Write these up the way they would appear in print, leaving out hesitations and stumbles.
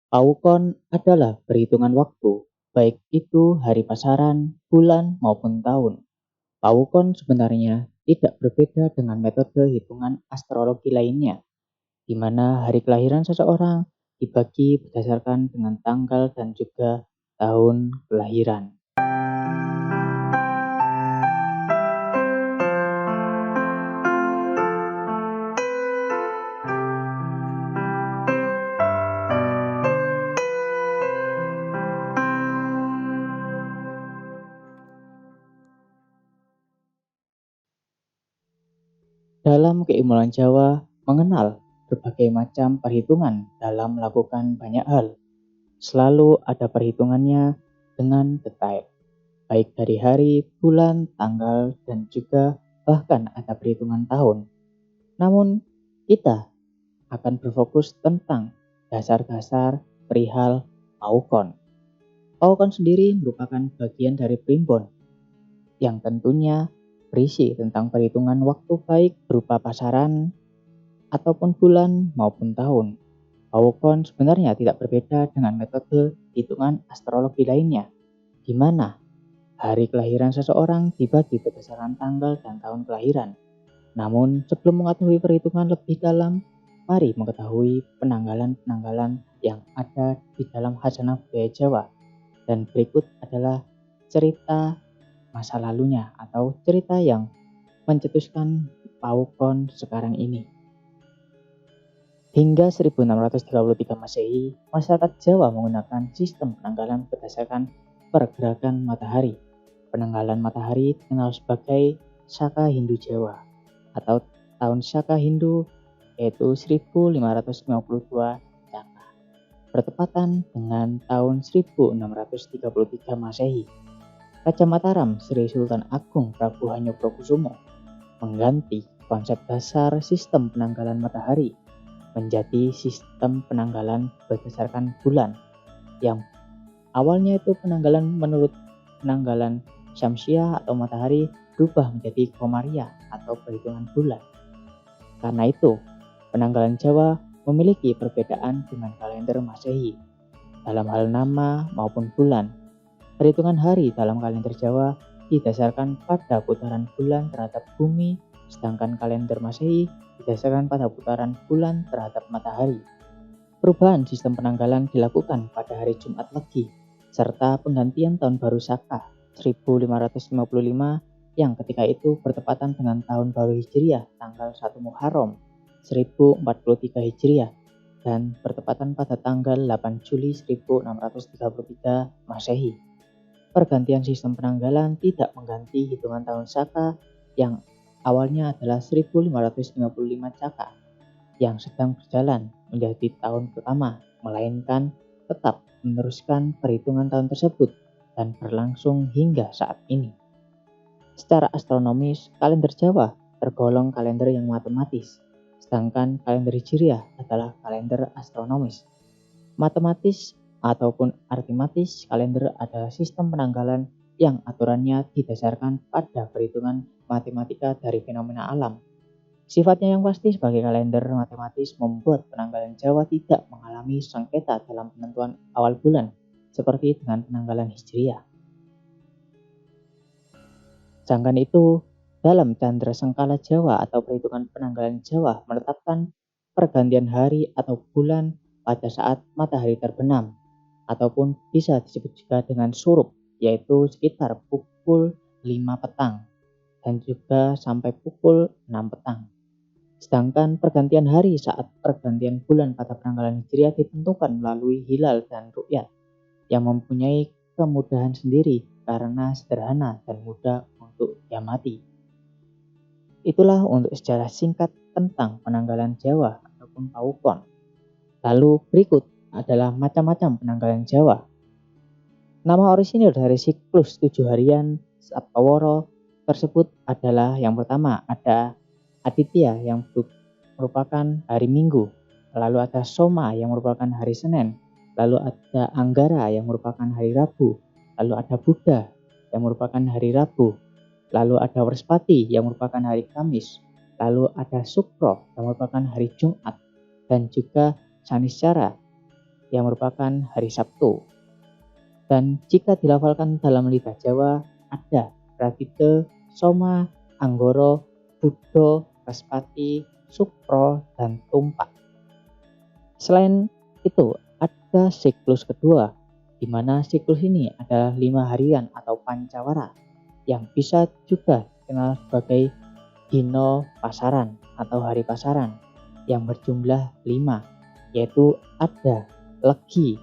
Paukon adalah perhitungan waktu, baik itu hari pasaran, bulan, maupun tahun. Paukon sebenarnya tidak berbeda dengan metode hitungan astrologi lainnya, di mana hari kelahiran seseorang dibagi berdasarkan dengan tanggal dan juga tahun kelahiran. Dalam keilmuan Jawa, mengenal berbagai macam perhitungan dalam melakukan banyak hal. Selalu ada perhitungannya dengan detail, baik dari hari, bulan, tanggal, dan juga bahkan ada perhitungan tahun. Namun, kita akan berfokus tentang dasar-dasar perihal Paukon. Paukon sendiri merupakan bagian dari primbon yang tentunya berisi tentang perhitungan waktu baik berupa pasaran ataupun bulan maupun tahun. Paukon sebenarnya tidak berbeda dengan metode hitungan astrologi lainnya, di mana hari kelahiran seseorang dibagi berdasarkan tanggal dan tahun kelahiran. Namun, sebelum mengetahui perhitungan lebih dalam, mari mengetahui penanggalan-penanggalan yang ada di dalam khazanah budaya Jawa. Dan berikut adalah cerita masa lalunya atau cerita yang mencetuskan Paukon sekarang ini. Hingga 1633 Masehi, masyarakat Jawa menggunakan sistem penanggalan berdasarkan pergerakan matahari. Penanggalan matahari dikenal sebagai Saka Hindu Jawa atau tahun Saka Hindu, yaitu 1552 Saka, bertepatan dengan tahun 1633 Masehi. Raja Mataram Sri Sultan Agung Prabu Hanyokrokusumo mengganti konsep dasar sistem penanggalan matahari menjadi sistem penanggalan berdasarkan bulan, yang awalnya itu penanggalan menurut penanggalan Syamsiah atau matahari berubah menjadi Komariah atau perhitungan bulan. Karena itu, penanggalan Jawa memiliki perbedaan dengan kalender Masehi dalam hal nama maupun bulan. Perhitungan hari dalam kalender Jawa didasarkan pada putaran bulan terhadap bumi, sedangkan kalender Masehi didasarkan pada putaran bulan terhadap matahari. Perubahan sistem penanggalan dilakukan pada hari Jumat Legi, serta penggantian tahun baru Saka 1555 yang ketika itu bertepatan dengan tahun baru Hijriah tanggal 1 Muharram 1043 Hijriah dan bertepatan pada tanggal 8 Juli 1633 Masehi. Pergantian sistem penanggalan tidak mengganti hitungan tahun Saka yang awalnya adalah 1555 Caka yang sedang berjalan menjadi tahun pertama, melainkan tetap meneruskan perhitungan tahun tersebut dan berlangsung hingga saat ini. Secara astronomis, kalender Jawa tergolong kalender yang matematis, sedangkan kalender Hijriah adalah kalender astronomis. Matematis ataupun artimatis, kalender adalah sistem penanggalan yang aturannya didasarkan pada perhitungan matematika dari fenomena alam. Sifatnya yang pasti sebagai kalender matematis membuat penanggalan Jawa tidak mengalami sengketa dalam penentuan awal bulan, seperti dengan penanggalan Hijriah. Sedangkan itu, dalam Candra Sengkala Jawa atau perhitungan penanggalan Jawa menetapkan pergantian hari atau bulan pada saat matahari terbenam, ataupun bisa disebut juga dengan surup, yaitu sekitar pukul 5 petang dan juga sampai pukul 6 petang. Sedangkan pergantian hari saat pergantian bulan pada penanggalan Hijriah ditentukan melalui hilal dan ru'yat yang mempunyai kemudahan sendiri karena sederhana dan mudah untuk diamati. Itulah untuk sejarah singkat tentang penanggalan Jawa ataupun Paukon. Lalu berikut adalah macam-macam penanggalan Jawa. Nama orisinil dari siklus 7 harian Saptawara tersebut adalah yang pertama ada Aditya yang merupakan hari Minggu, lalu ada Soma yang merupakan hari Senin, lalu ada Anggara yang merupakan hari Rabu, lalu ada Buddha yang merupakan hari Rabu, lalu ada Warspati yang merupakan hari Kamis, lalu ada Sukro yang merupakan hari Jumat, dan juga Saniscara yang merupakan hari Sabtu. Dan jika dilafalkan dalam lidah Jawa ada Pratite, Soma, Anggoro, Budo, Respati, Sukro, dan Tumpak. Selain itu ada siklus kedua, di mana siklus ini adalah 5 harian atau pancawara yang bisa juga dikenal sebagai dino pasaran atau hari pasaran yang berjumlah 5, yaitu ada legi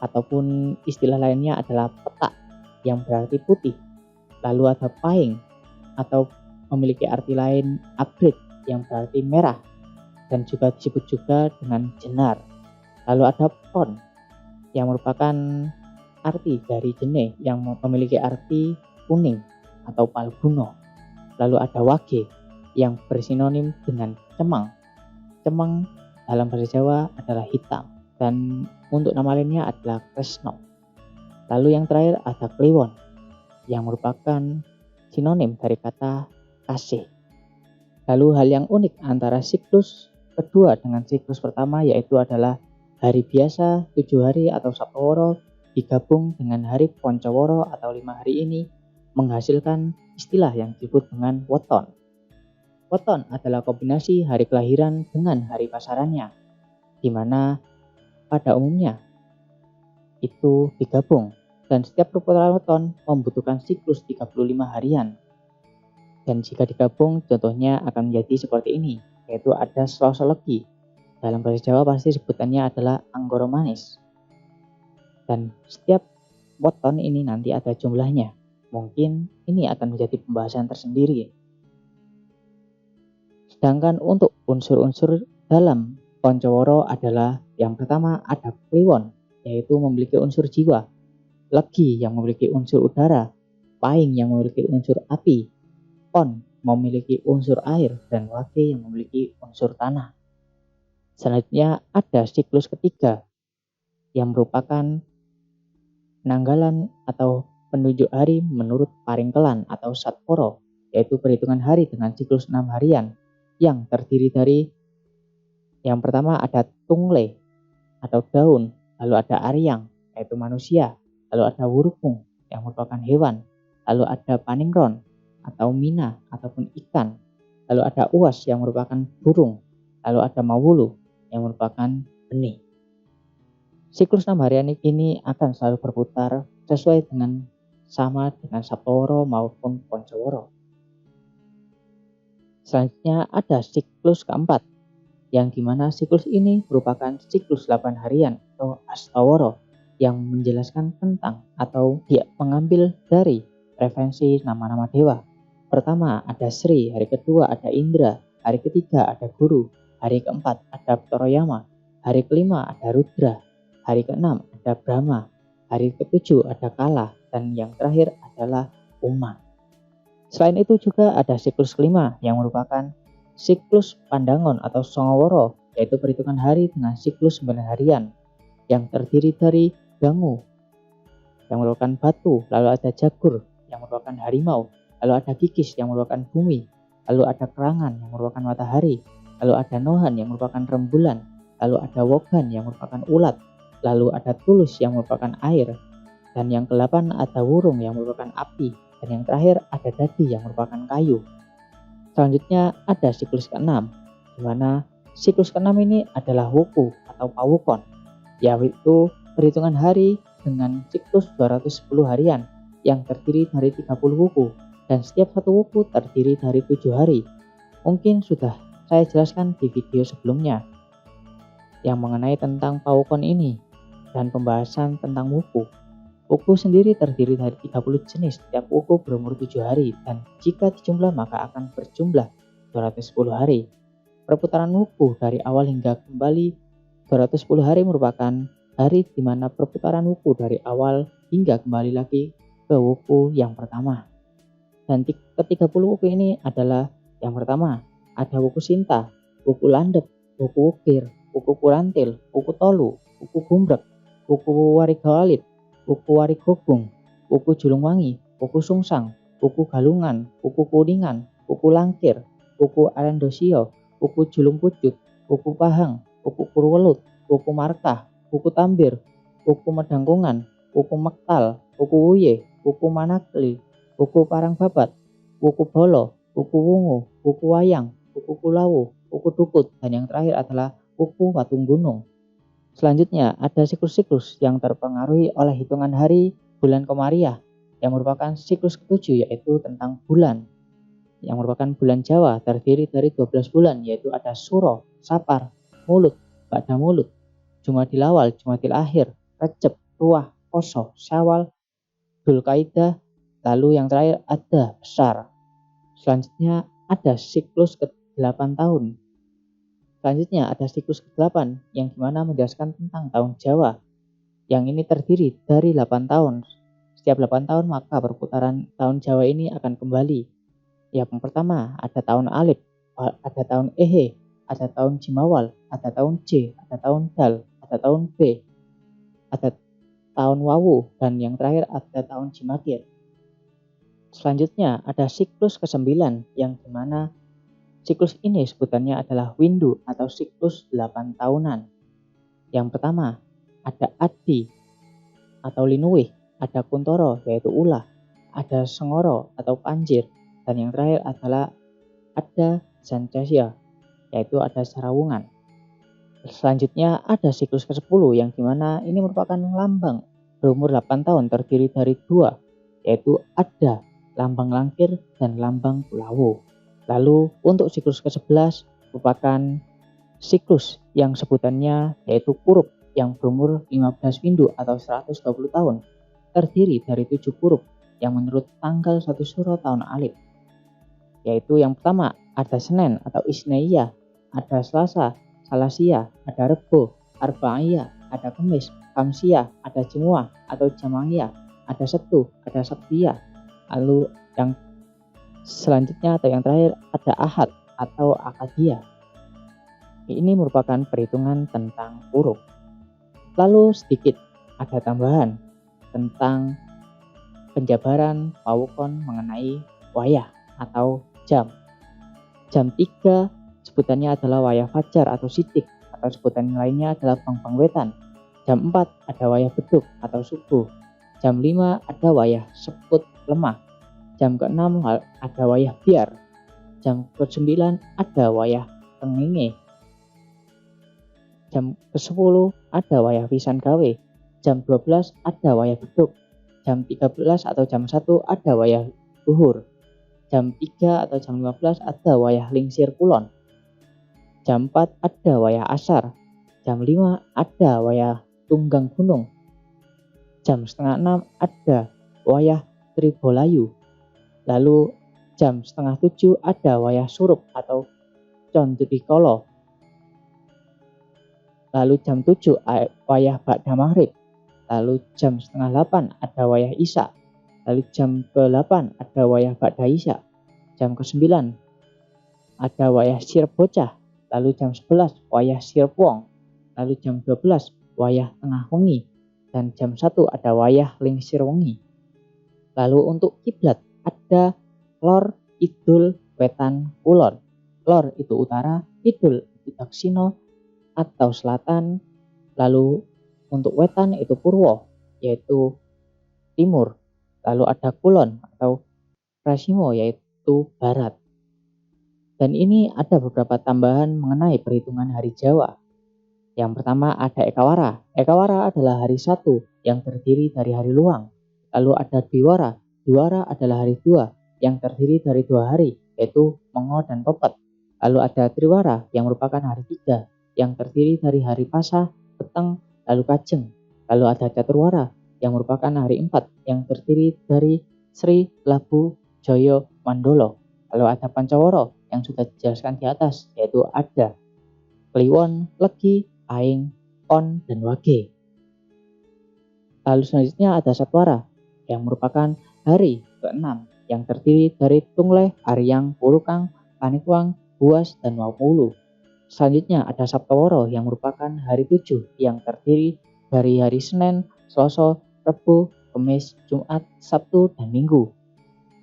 ataupun istilah lainnya adalah petak yang berarti putih, lalu ada paing atau memiliki arti lain abrit yang berarti merah dan juga disebut juga dengan jenar. Lalu ada pon yang merupakan arti dari jene yang memiliki arti kuning atau palguno. Lalu ada wage yang bersinonim dengan cemang. Cemang dalam bahasa Jawa adalah hitam dan untuk nama lainnya adalah kresno. Lalu yang terakhir ada kliwon yang merupakan sinonim dari kata kasih. Lalu hal yang unik antara siklus kedua dengan siklus pertama yaitu adalah hari biasa 7 hari atau Saptoworo digabung dengan hari Poncoworo atau 5 hari ini menghasilkan istilah yang disebut dengan weton. Weton adalah kombinasi hari kelahiran dengan hari pasarannya, di mana pada umumnya itu digabung dan setiap perputaran weton membutuhkan siklus 35 harian. Dan jika digabung contohnya akan menjadi seperti ini, yaitu ada Selasa Legi. Dalam bahasa Jawa pasti sebutannya adalah Anggoro Manis. Dan setiap weton ini nanti ada jumlahnya. Mungkin ini akan menjadi pembahasan tersendiri. Sedangkan untuk unsur-unsur dalam Poncoworo adalah yang pertama ada kliwon, yaitu memiliki unsur jiwa, legi yang memiliki unsur udara, paing yang memiliki unsur api, pon memiliki unsur air, dan wage yang memiliki unsur tanah. Selanjutnya ada siklus ketiga yang merupakan penanggalan atau penunjuk hari menurut Paringkelan atau Satporo, yaitu perhitungan hari dengan siklus 6 harian yang terdiri dari yang pertama ada tungle atau daun, lalu ada aryang yaitu manusia, lalu ada wurukung yang merupakan hewan, lalu ada paningron atau mina ataupun ikan, lalu ada uas yang merupakan burung, lalu ada mawulu yang merupakan benih. Siklus 6 harian ini akan selalu berputar sesuai dengan sama dengan Saptoworo maupun Poncoworo. Selanjutnya ada siklus keempat, yang dimana siklus ini merupakan siklus 8 harian atau Astaworo yang menjelaskan tentang atau dia mengambil dari referensi nama-nama dewa. Pertama ada Sri, hari kedua ada Indra, hari ketiga ada Guru, hari keempat ada Toroyama, hari kelima ada Rudra, hari keenam ada Brahma, hari ketujuh ada Kala, dan yang terakhir adalah Uma. Selain itu juga ada siklus kelima yang merupakan siklus Pandangon atau Songoworo, yaitu perhitungan hari dengan siklus 9 harian yang terdiri dari Dangu yang merupakan batu, lalu ada Jagur yang merupakan harimau, lalu ada Gigis yang merupakan bumi, lalu ada Kerangan yang merupakan matahari, lalu ada Nohan yang merupakan rembulan, lalu ada Wogan yang merupakan ulat, lalu ada Tulus yang merupakan air, dan yang ke-8 ada Wurung yang merupakan api, dan yang terakhir ada Dadi yang merupakan kayu. Selanjutnya ada siklus ke-6, di mana siklus ke-6 ini adalah wuku atau pawukon, yaitu perhitungan hari dengan siklus 210 harian yang terdiri dari 30 wuku, dan setiap satu wuku terdiri dari 7 hari. Mungkin sudah saya jelaskan di video sebelumnya yang mengenai tentang pawukon ini dan pembahasan tentang wuku. Wuku sendiri terdiri dari 30 jenis, setiap wuku berumur 7 hari, dan jika dijumlah maka akan berjumlah 210 hari. Perputaran wuku dari awal hingga kembali 210 hari merupakan hari di mana perputaran wuku dari awal hingga kembali lagi ke wuku yang pertama. Dan ke-30 wuku ini adalah yang pertama, ada wuku Sinta, wuku Landep, wuku Wukir, wuku Kurantil, wuku Tolu, wuku Gumbrek, wuku Warigawalit, wuku Warigogung, wuku Julungwangi, wuku Sungsang, wuku Galungan, wuku Kuningan, wuku Langkir, wuku Arendosio, wuku Julung Pucut, wuku Pahang, wuku Purwelut, wuku Markah, Wuku Tambir, Wuku Medangkungan, Wuku Mektal, Wuku Wuye, Wuku Manakli, Wuku Parangbabat, Wuku Bolo, Wuku Wungu, Wuku Wayang, Wuku Kulawu, Wuku Dukut, dan yang terakhir adalah Wuku Watung Gunung. Selanjutnya ada siklus-siklus yang terpengaruhi oleh hitungan hari bulan Komariah yang merupakan siklus ketujuh, yaitu tentang bulan yang merupakan bulan Jawa terdiri dari 12 bulan, yaitu ada Suro, Sapar, Mulut, Ba'da Mulut, Jumadil Awal, Jumadil Akhir, Recep, Ruah, Poso, Syawal, Dzulkaidah, lalu yang terakhir ada Besar. Selanjutnya ada siklus ke-8 tahun. Selanjutnya ada siklus ke-8 yang dimana menjelaskan tentang tahun Jawa. Yang ini terdiri dari 8 tahun. Setiap 8 tahun maka perputaran tahun Jawa ini akan kembali. Yang pertama ada tahun Alif, ada tahun Ehe, ada tahun Jimawal, ada tahun J, ada tahun Dal, ada tahun B, ada tahun Wawu, dan yang terakhir ada tahun Jimakir. Selanjutnya ada siklus ke-9 yang dimana siklus ini sebutannya adalah Windu atau siklus 8 tahunan. Yang pertama ada Adi atau Linuwih, ada Kuntoro yaitu ulah, ada Sengoro atau Panjir, dan yang terakhir adalah ada Sancasya yaitu ada Sarawungan. Selanjutnya ada siklus ke-10 yang dimana ini merupakan lambang berumur 8 tahun terdiri dari 2, yaitu ada lambang Langkir dan lambang Kulawu. Lalu untuk siklus ke-11 merupakan siklus yang sebutannya yaitu Kurup yang berumur 15 windu atau 120 tahun, terdiri dari 7 Kurup yang menurut tanggal 1 Suro tahun Alif, yaitu yang pertama ada Senin atau Isneiyah, ada Selasa, Salasia, ada Rebo, Arba'iyah, ada Kemis, Kamsiyah, ada Jemuah atau Jamangiyah, ada Setu, ada Sabtiyah. Lalu yang selanjutnya atau yang terakhir ada Ahad atau Akadiyah. Ini merupakan perhitungan tentang huruf. Lalu sedikit ada tambahan tentang penjabaran pawukon mengenai wayah atau jam. Jam 3 sebutannya adalah wayah fajar atau sidik, atau sebutan lainnya adalah bang-bang wetan. Jam 4 ada wayah beduk atau subuh. Jam 5 ada wayah seput lemah. Jam ke-6 ada wayah biar. Jam ke-9 ada wayah tengenge. Jam ke-10 ada wayah pisan gawe. Jam 12 ada wayah beduk. Jam 13 atau jam 1 ada wayah luhur. Jam 3 atau jam 15 ada wayah lingsir kulon. Jam 4 ada wayah asar. Jam 5 ada wayah tunggang gunung. Jam setengah 6 ada wayah tribolayu. Lalu jam setengah 7 ada wayah surup atau condrikolo. Lalu jam 7 wayah ba'da maghrib. Lalu jam setengah 8 ada wayah isya. Lalu jam ke-8 ada wayah ba'da isya. Jam ke-9 ada wayah sir bocah. Lalu jam 11 wayah sir puong. Lalu jam 12 wayah tengah wengi. Dan jam 1 ada wayah lingsir wengi. Lalu untuk kiblat ada lor, idul, wetan, kulon. Lor itu utara, idul itu daksino atau selatan. Lalu untuk wetan itu purwo yaitu timur. Lalu ada kulon atau prasimo yaitu barat. Dan ini ada beberapa tambahan mengenai perhitungan hari Jawa. Yang pertama ada Ekawara. Ekawara adalah hari 1 yang terdiri dari hari luang. Lalu ada Diwara. Diwara adalah hari 2 yang terdiri dari 2 hari, yaitu Mengo dan Popet. Lalu ada Triwara yang merupakan hari 3 yang terdiri dari hari Pasa, Peteng, lalu Kajeng. Lalu ada Caturwara yang merupakan hari 4 yang terdiri dari Sri, Labu, Joyo, Mandolo. Lalu ada Pancawara yang sudah dijelaskan di atas, yaitu ada Kliwon, Legi, Aing, On, dan Wage. Lalu selanjutnya ada Satwara yang merupakan hari ke-6 yang terdiri dari Tungleh, Aryang, Purukang, Panikwang, Buas, dan Wapulu. Selanjutnya ada Saptawara yang merupakan hari 7 yang terdiri dari hari Senin, Selasa, Rabu, Kamis, Jumat, Sabtu, dan Minggu.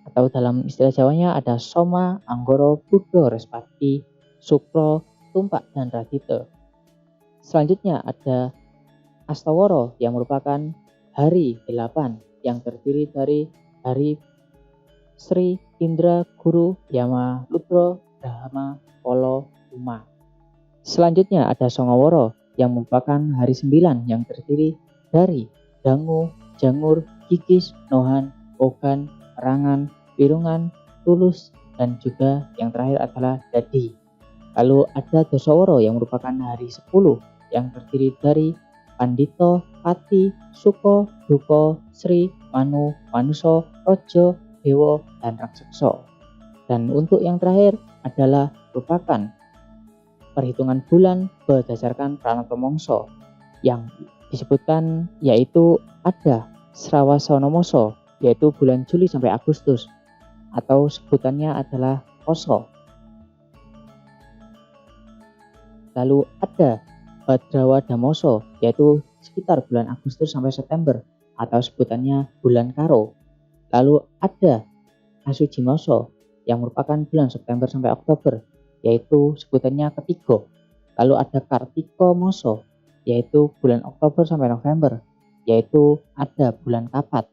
Atau dalam istilah Jawanya ada Soma, Anggoro, Budo, Respati, Sukro, Tumpak, dan Radite. Selanjutnya ada Astaworo yang merupakan hari 8 yang terdiri dari hari Sri, Indra, Guru, Yama, Rudra, Brahma, Polo, Uma. Selanjutnya ada Songoworo yang merupakan hari 9 yang terdiri dari Dangu, Jangur, Kikis, Nohan, Ogan, Rangan, Pirungan, Tulus, dan juga yang terakhir adalah Dadi. Lalu ada Dosoworo yang merupakan hari 10 yang terdiri dari Pandito, Pati, Suko, Duko, Sri, Manu, Manuso, Rojo, Dewo, dan Raksasa. Dan untuk yang terakhir adalah merupakan perhitungan bulan berdasarkan Pranata Mongso yang disebutkan yaitu ada Srawasana Masa yaitu bulan Juli sampai Agustus atau sebutannya adalah Koso. Lalu ada Bhadrawada Masa yaitu sekitar bulan Agustus sampai September atau sebutannya bulan Karo. Lalu ada Asuji Masa yang merupakan bulan September sampai Oktober yaitu sebutannya ketiga. Lalu ada Kartika Masa yaitu bulan Oktober sampai November yaitu ada bulan Kapat.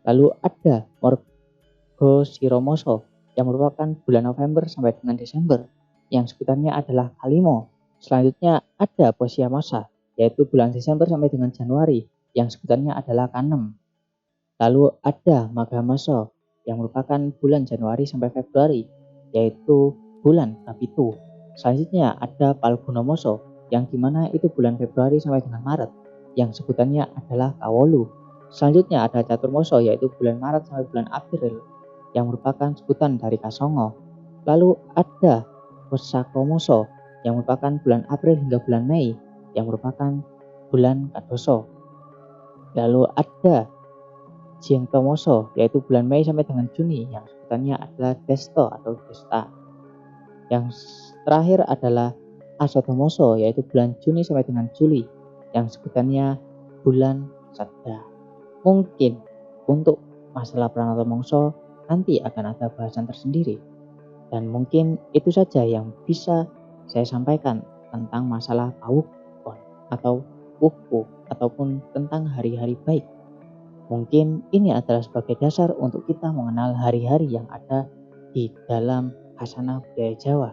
Lalu ada Margashira Masa yang merupakan bulan November sampai dengan Desember yang sebutannya adalah Kalimo. Selanjutnya ada Posya Masa yaitu bulan Desember sampai dengan Januari yang sebutannya adalah Kanem. Lalu ada Magha Masa yang merupakan bulan Januari sampai Februari yaitu bulan Kapitu. Selanjutnya ada Palguna Masa yang dimana itu bulan Februari sampai dengan Maret yang sebutannya adalah Kawolu. Selanjutnya ada Catur Masa yaitu bulan Maret sampai bulan April yang merupakan sebutan dari Kasongo. Lalu ada Wesaka Masa yang merupakan bulan April hingga bulan Mei yang merupakan bulan Kadoso. Lalu ada Jengto Masa yaitu bulan Mei sampai dengan Juni yang sebutannya adalah Desto atau Desta. Yang terakhir adalah Asoto Masa yaitu bulan Juni sampai dengan Juli yang sebutannya bulan Sadda. Mungkin untuk masalah Pranata Mongso nanti akan ada bahasan tersendiri. Dan mungkin itu saja yang bisa saya sampaikan tentang masalah Pawukon atau Wuku ataupun tentang hari-hari baik. Mungkin ini adalah sebagai dasar untuk kita mengenal hari-hari yang ada di dalam khasanah budaya Jawa.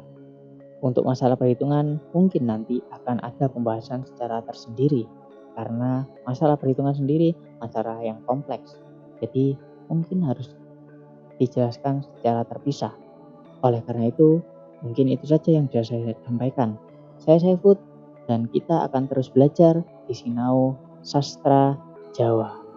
Untuk masalah perhitungan mungkin nanti akan ada pembahasan secara tersendiri karena masalah perhitungan sendiri masalah yang kompleks. Jadi mungkin harus dijelaskan secara terpisah. Oleh karena itu, mungkin itu saja yang bisa saya sampaikan. Saya Saifud dan kita akan terus belajar di Sinau Sastra Jawa.